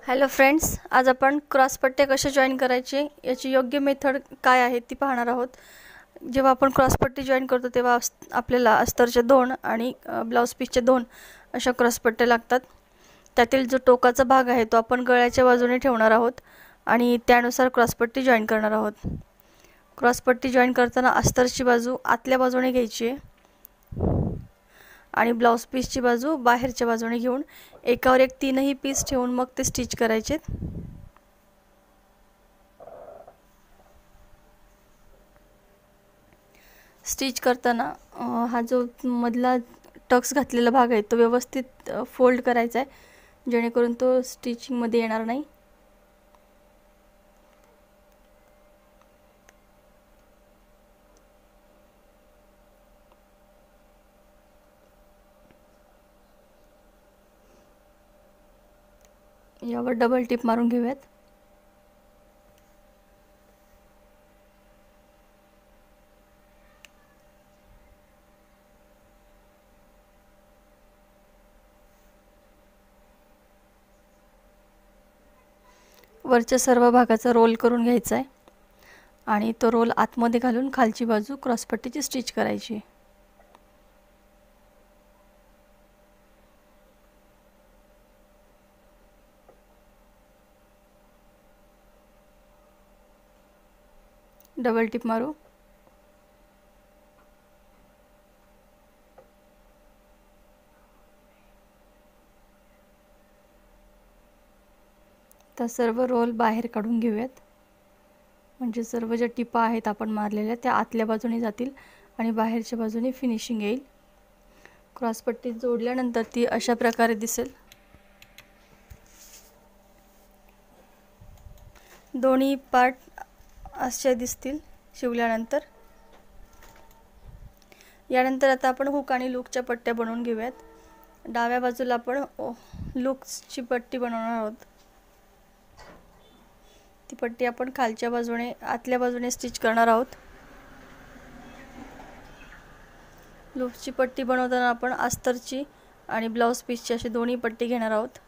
Hello friends, आज आपण cross पट्टे कसे जॉईन करायचे याची योग्य मेथड काय आहे ती पाहणार आहोत। जेव्हा आपण क्रॉस पट्टी जॉईन करतो तेव्हा आपल्याला अस्तरचे 2 आणि ब्लाउज पीसचे 2 अशा क्रॉस पट्टे लागतात। त्यातील जो टोकाचा भाग आहे तो आपण गळ्याच्या बाजूने ठेवणार आहोत आणि त्यानुसार क्रॉस पट्टी जॉईन करणार आहोत। क्रॉस पट्टी जॉईन करताना अस्तरची बाजू आतल्या बाजूने घ्यायची आहे आणि ब्लाउज पीसची बाजू बाहेरच्या बाजूने घेऊन एकावर एक तीनही पीस ठेवून मग ते स्टिच करायचे। स्टिच करताना हा जो मधला टक्स घातलेला भाग आहे तो व्यवस्थित फोल्ड करायचा आहे जेणेकरून तो स्टिचिंग मध्ये येणार नाही। यावर डबल टिप मारून घेऊयात। वरच्या सर्व भागाचा रोल करून घ्यायचा आहे आणि तो रोल आतमध्ये घालून खालची बाजू क्रॉस पट्टीची स्टिच करायची। डबल टिप मारू। तर सर्व रोल बाहेर काढून घेऊयात म्हणजे सर्व ज्या टिपा आहेत आपण मारलेल्या त्या आतल्या बाजूने जातील आणि बाहेरच्या बाजूने फिनिशिंग येईल। क्रॉस पट्टी जोडल्यानंतर ती अशा प्रकारे दिसेल। दोन्ही पार्ट असे दिसतील शिवल्यानंतर। यानंतर आता आपण हुक आणि लूकच्या पट्ट्या बनवून घेऊयात। डाव्या बाजूला आपण लूकची पट्टी बनवणार आहोत। ती पट्टी आपण खालच्या बाजूने आतल्या बाजूने स्टिच करणार आहोत। लूपची पट्टी बनवताना आपण अस्तरची आणि ब्लाउज पीसची अशी दोन्ही पट्टी घेणार आहोत।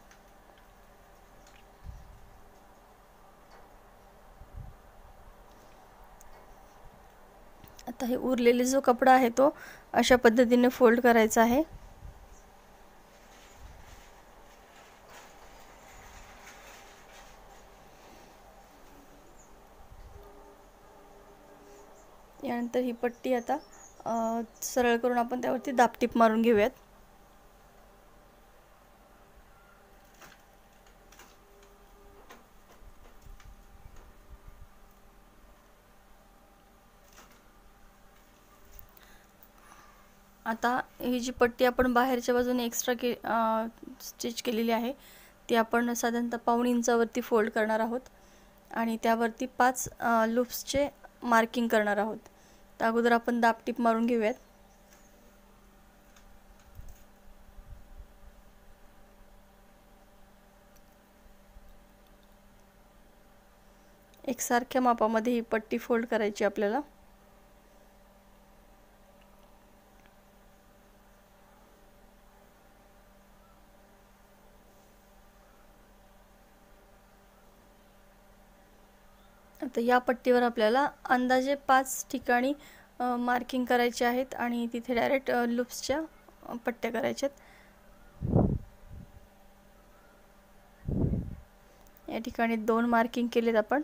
आता हे उरलेले जो कपडा आहे तो अशा पद्धतीने फोल्ड करायचा आहे। यानंतर ही पट्टी आता सरळ करून आपण त्यावरती दाबटीप मारून घेऊयात। आता ही जी पट्टी आपण बाहेरच्या बाजूने एक्स्ट्रा स्टिच केलेली आहे ती आपण साधारणतः पाऊण इंचावरती फोल्ड करणार आहोत आणि त्यावरती 5 लूप्सचे मार्किंग करणार आहोत। त्या अगोदर आपण दाबटीप मारून घेऊयात। एकसारख्या मापामध्ये ही पट्टी फोल्ड करायची आपल्याला। आता या पट्टीवर आपल्याला अंदाजे 5 ठिकाणी मार्किंग करायचे आहेत आणि तिथे डायरेक्ट लूप्सच्या पट्ट्या करायच्या आहेत। या ठिकाणी 2 मार्किंग केलेत आपण।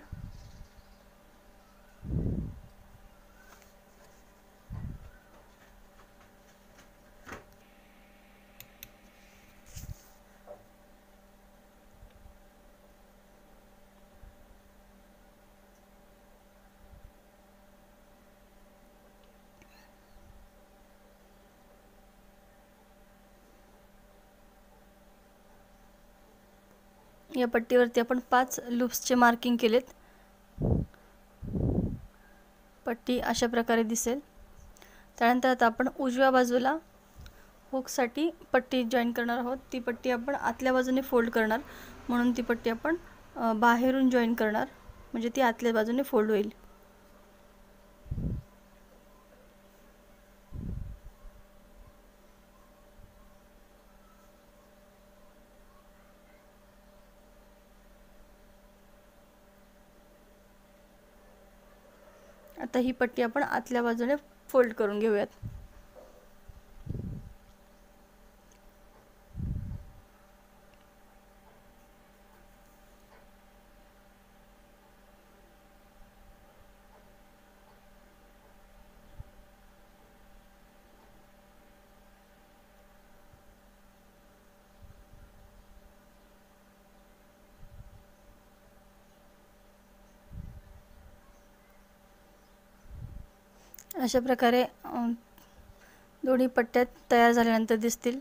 या पट्टीवरती आपण 5 लूप्सचे मार्किंग केलेत। पट्टी अशा प्रकारे दिसेल। त्यानंतर आता आपण उजव्या बाजूला हुकसाठी पट्टी जॉईन करणार आहोत। ती पट्टी आपण आतल्या बाजूने फोल्ड करणार म्हणून ती पट्टी आपण बाहेरून जॉईन करणार म्हणजे ती आतल्या बाजूने फोल्ड होईल। आता ही पट्टी आपण आतल्या बाजूने फोल्ड करून घेऊयात. अशा प्रकारे दोन्ही पट्ट्या तयार झाल्यानंतर दिसतील.